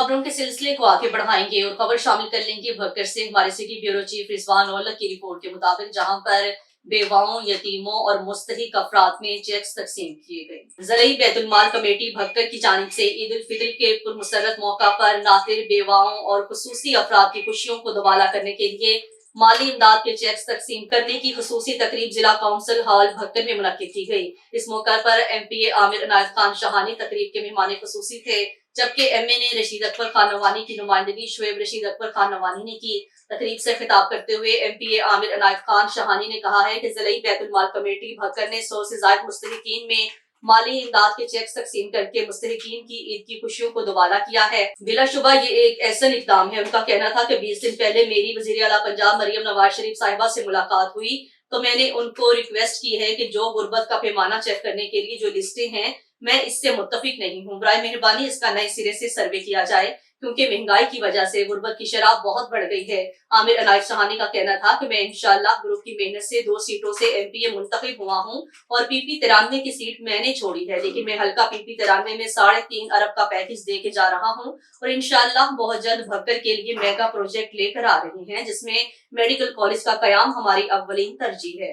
खबरों के सिलसिले को आगे बढ़ाएंगे और खबर शामिल कर लेंगे भक्कर से। हमारे city bureau chief Rizwan Aulakh की रिपोर्ट के मुताबिक जहां पर बेवाओं, यतीमों और मुस्तहिक अफराद में चेक्स तकसीम किए गए। ज़िला बैतुल माल कमेटी भक्कर की जानिब से ईद उल फितर के पुरमसरत मौका पर नातिर बेवाओं और खुसूसी अफराद की खुशियों को दुबाला करने के लिए माली इमदाद के चेक्स तकसीम करने की खुसूसी तकरीब जिला काउंसिल हॉल भक्कर में मुनक्किद की गई। इस मौका पर MPA आमिर इनायत खान शाहानी तकरीब के मेहमान खुसूसी थे, जबकि MNA रशीद अकबर खान नवानी की नुमाइंदगी शुएब रशीद अकबर खान नवानी ने की। तकरीब से खिताब करते हुए MPA आमिर इनायत खान शाहानी ने कहा है कि ज़िला बैतुल माल कमेटी भक्कर ने 100 से ज्यादा मुस्तहिकीन में माली इमदाद के चेक्स तकसीम करके मुस्तहिकीन की ईद की खुशियों को दुबारा किया है। बिलाशुबा ये एक ऐसा इकदाम है। उनका कहना था कि 20 दिन पहले मेरी वजीर आला पंजाब मरियम नवाज शरीफ साहिबा से मुलाकात हुई तो मैंने उनको रिक्वेस्ट की है कि जो गुर्बत का पैमाना चेक करने के लिए जो लिस्टें हैं, मैं इससे मुत्तफिक नहीं हूँ। बराए मेहरबानी इसका नए सिरे से सर्वे किया जाए, क्योंकि महंगाई की वजह से गुर्बत की शरह बहुत बढ़ गई है। आमिर इनायत शाहानी का कहना था कि मैं इंशाअल्लाह ग्रुप की मेहनत से 2 सीटों से MPA मुंतखब हुआ हूँ और PP 93 की सीट मैंने छोड़ी है, लेकिन मैं हल्का PP 93 में 3.5 अरब का पैकेज दे के जा रहा हूँ और इंशाअल्लाह बहुत जल्द भक्कर के लिए मेगा प्रोजेक्ट लेकर आ रही हैं, जिसमें मेडिकल कॉलेज का कयाम हमारी अव्वलीन तरजीह है।